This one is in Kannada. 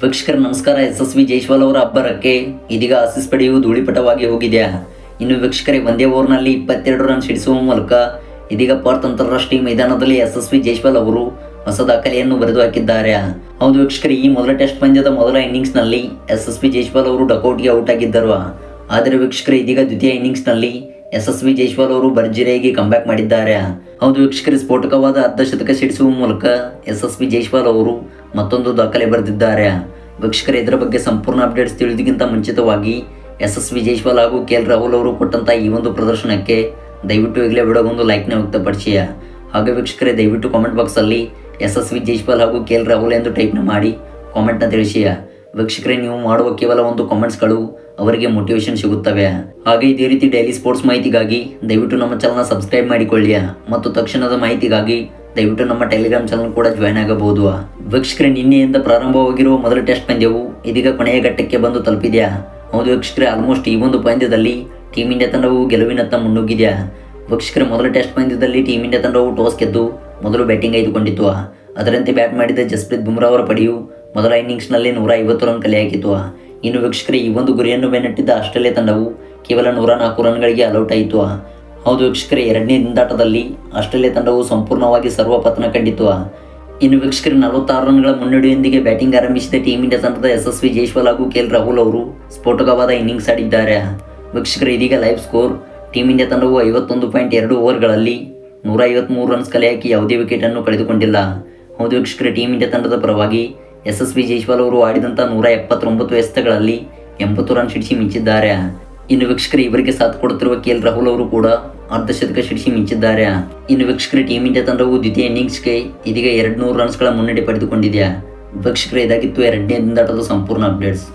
ವೀಕ್ಷಕರ ನಮಸ್ಕಾರ. ಯಶಸ್ವಿ ಜೈಸ್ವಾಲ್ ಅವರ ಅಬ್ಬರಕ್ಕೆ ಇದೀಗ ಆಸೀಸ್ ಪಡೆಯುವುದು ಧೂಳಿಪಟವಾಗಿ ಹೋಗಿದೆ. ಇನ್ನು ವೀಕ್ಷಕರೇ, ಒಂದೇ ಓವರ್ನಲ್ಲಿ 22 ರನ್ ಸಿಡಿಸುವ ಮೂಲಕ ಇದೀಗ ಪರ್ತ್ ಅಂತಾರಾಷ್ಟ್ರೀಯ ಮೈದಾನದಲ್ಲಿ ಯಶಸ್ವಿ ಜೈಸ್ವಾಲ್ ಅವರು ಹೊಸ ದಾಖಲೆಯನ್ನು ಬರೆದು ಹಾಕಿದ್ದಾರೆ. ಹೌದು ವೀಕ್ಷಕರೇ, ಈ ಮೊದಲ ಟೆಸ್ಟ್ ಪಂದ್ಯದ ಮೊದಲ ಇನ್ನಿಂಗ್ಸ್ನಲ್ಲಿ ಯಶಸ್ವಿ ಜೈಸ್ವಾಲ್ ಅವರು ಡಕೌಟ್ಗೆ ಔಟ್ ಆಗಿದ್ದರು. ಆದರೆ ವೀಕ್ಷಕರೇ, ಇದೀಗ ದ್ವಿತೀಯ ಇನ್ನಿಂಗ್ಸ್ನಲ್ಲಿ ಯಶಸ್ವಿ ಜೈಸ್ವಾಲ್ ಅವರು ಭರ್ಜರಿಯಾಗಿ ಕಂಬ್ಯಾಕ್ ಮಾಡಿದ್ದಾರೆ. ಹೌದು ವೀಕ್ಷಕರೇ, ಸ್ಫೋಟಕವಾದ ಅರ್ಧಶತಕ ಸಿಡಿಸುವ ಮೂಲಕ ಯಶಸ್ವಿ ಜೈಸ್ವಾಲ್ ಅವರು ಮತ್ತೊಂದು ದಾಖಲೆ ಬರೆದಿದ್ದಾರೆ. ವೀಕ್ಷಕರೇ, ಇದರ ಬಗ್ಗೆ ಸಂಪೂರ್ಣ ಅಪ್ಡೇಟ್ಸ್ ತಿಳಿಯೋದಕ್ಕಿಂತ ಮುಂಚಿತವಾಗಿ ಯಶಸ್ವಿ ಜೈಸ್ವಾಲ್ ಹಾಗೂ KL ರಾಹುಲ್ ಅವರು ಕೊಟ್ಟಂಥ ಈ ಒಂದು ಪ್ರದರ್ಶನಕ್ಕೆ ದಯವಿಟ್ಟು ಈಗಲೇ ವಿಡಿಯೋಗೊಂದು ಲೈಕ್ನ ವ್ಯಕ್ತಪಡಿಸಿ. ಹಾಗೆ ವೀಕ್ಷಕರೇ, ದಯವಿಟ್ಟು ಕಾಮೆಂಟ್ ಬಾಕ್ಸಲ್ಲಿ ಯಶಸ್ವಿ ಜೈಸ್ವಾಲ್ ಹಾಗೂ KL ರಾಹುಲ್ ಎಂದು ಟೈಪ್ನ ಮಾಡಿ ಕಾಮೆಂಟ್ನ ತಿಳಿಸಿ. ವೀಕ್ಷಕರೇ, ನೀವು ಮಾಡುವ ಕೇವಲ ಒಂದು ಕಾಮೆಂಟ್ಸ್ಗಳು ಅವರಿಗೆ ಮೋಟಿವೇಶನ್ ಸಿಗುತ್ತವೆ. ಹಾಗೆ ಇದೇ ರೀತಿ ಡೈಲಿ ಸ್ಪೋರ್ಟ್ಸ್ ಮಾಹಿತಿಗಾಗಿ ದಯವಿಟ್ಟು ನಮ್ಮ ಚಾನಲ್ನ ಸಬ್ಸ್ಕ್ರೈಬ್ ಮಾಡಿಕೊಳ್ಳಿ ಮತ್ತು ತಕ್ಷಣದ ಮಾಹಿತಿಗಾಗಿ ದಯವಿಟ್ಟು ನಮ್ಮ ಟೆಲಿಗ್ರಾಮ್ ಚಾನಲ್ ಕೂಡ ಜಾಯ್ನ್ ಆಗಬಹುದು. ವೀಕ್ಷಕರೇ, ನಿನ್ನೆಯಿಂದ ಪ್ರಾರಂಭವಾಗಿರುವ ಮೊದಲ ಟೆಸ್ಟ್ ಪಂದ್ಯವು ಇದೀಗ ಕೊನೆಯ ಘಟ್ಟಕ್ಕೆ ಬಂದು ತಲುಪಿದೆ. ಹೌದು ವೀಕ್ಷಕರೇ, ಆಲ್ಮೋಸ್ಟ್ ಈ ಒಂದು ಪಂದ್ಯದಲ್ಲಿ ಟೀಮ್ ಇಂಡಿಯಾ ತಂಡವು ಗೆಲುವಿನತ್ತ ಮುನ್ನುಗ್ಗಿದೆ. ವೀಕ್ಷಕರೇ, ಮೊದಲ ಟೆಸ್ಟ್ ಪಂದ್ಯದಲ್ಲಿ ಟೀಮ್ ಇಂಡಿಯಾ ತಂಡವು ಟಾಸ್ ಗೆದ್ದು ಮೊದಲು ಬ್ಯಾಟಿಂಗ್ ಆಯ್ದುಕೊಂಡಿತ್ತು. ಅದರಂತೆ ಬ್ಯಾಟ್ ಮಾಡಿದ ಜಸ್ಪ್ರೀತ್ ಬುಮ್ರಾ ಅವರ ಪಡೆಯು ಮೊದಲ ಇನ್ನಿಂಗ್ಸ್ನಲ್ಲಿ 150 ರನ್ ಕಲೆ ಹಾಕಿತು. ಇನ್ನು ವೀಕ್ಷಕರೇ, ಈ ಒಂದು ಗುರಿಯನ್ನು ಬೆನ್ನಟ್ಟಿದ್ದ ಆಸ್ಟ್ರೇಲಿಯಾ ತಂಡವು ಕೇವಲ 104 ರನ್ಗಳಿಗೆ ಆಲ್ಔಟ್ ಆಯಿತು. ಹೌದು ವೀಕ್ಷಕರೇ, ಎರಡನೇ ದಿಂದಾಟದಲ್ಲಿ ಆಸ್ಟ್ರೇಲಿಯಾ ತಂಡವು ಸಂಪೂರ್ಣವಾಗಿ ಸರ್ವಪತನ ಕಂಡಿತು. ಇನ್ನು ವೀಕ್ಷಕರೇ, 46 ರನ್ಗಳ ಮುನ್ನಡೆಯೊಂದಿಗೆ ಬ್ಯಾಟಿಂಗ್ ಆರಂಭಿಸಿದ ಟೀಮ್ ಇಂಡಿಯಾ ತಂಡದ ಯಶಸ್ವಿ ಜೈಸ್ವಾಲ್ ಹಾಗೂ KL ರಾಹುಲ್ ಅವರು ಸ್ಫೋಟಕವಾದ ಇನ್ನಿಂಗ್ಸ್ ಆಡಿದ್ದಾರೆ. ವೀಕ್ಷಕರೇ, ಇದೀಗ ಲೈವ್ ಸ್ಕೋರ್: ಟೀಮ್ ಇಂಡಿಯಾ ತಂಡವು 51.2 ಓವರ್ಗಳಲ್ಲಿ 153 ರನ್ಸ್ ಕಲೆ ಹಾಕಿ ಯಾವುದೇ ವಿಕೆಟನ್ನು ಕಳೆದುಕೊಂಡಿಲ್ಲ. ಹೌದು ವೀಕ್ಷಕರೇ, ಟೀಮ್ ಇಂಡಿಯಾ ತಂಡದ ಪರವಾಗಿ ಯಶಸ್ವಿ ಜೈಸ್ವಾಲ್ ಅವರು ಆಡಿದಂಥ 179 ಎಸೆತಗಳಲ್ಲಿ 80 ರನ್ ಸಿಡಿಸಿ ಮಿಂಚಿದ್ದಾರೆ. ಇನ್ನು ವೀಕ್ಷಕರೇ, ಇವರಿಗೆ ಸಾಥ್ ಕೊಡುತ್ತಿರುವ KL ರಾಹುಲ್ ಅವರು ಕೂಡ ಅರ್ಧಶತಕ ಸಿಡಿಸಿ ಮಿಂಚಿದ್ದಾರೆ. ಇನ್ನು ವೀಕ್ಷಕರೇ, ಟೀಮ್ ಇಂಡಿಯಾ ತಂಡವು ದ್ವಿತೀಯ ಇನ್ನಿಂಗ್ಸ್ಗೆ ಇದೀಗ 200 ರನ್ಸ್ಗಳ ಮುನ್ನಡೆ ಪಡೆದುಕೊಂಡಿದೆ. ವೀಕ್ಷಕರೇ, ಇದಾಗಿತ್ತು ಎರಡನೇ ದಿಂದಾಟದ ಸಂಪೂರ್ಣ ಅಪ್ಡೇಟ್ಸ್.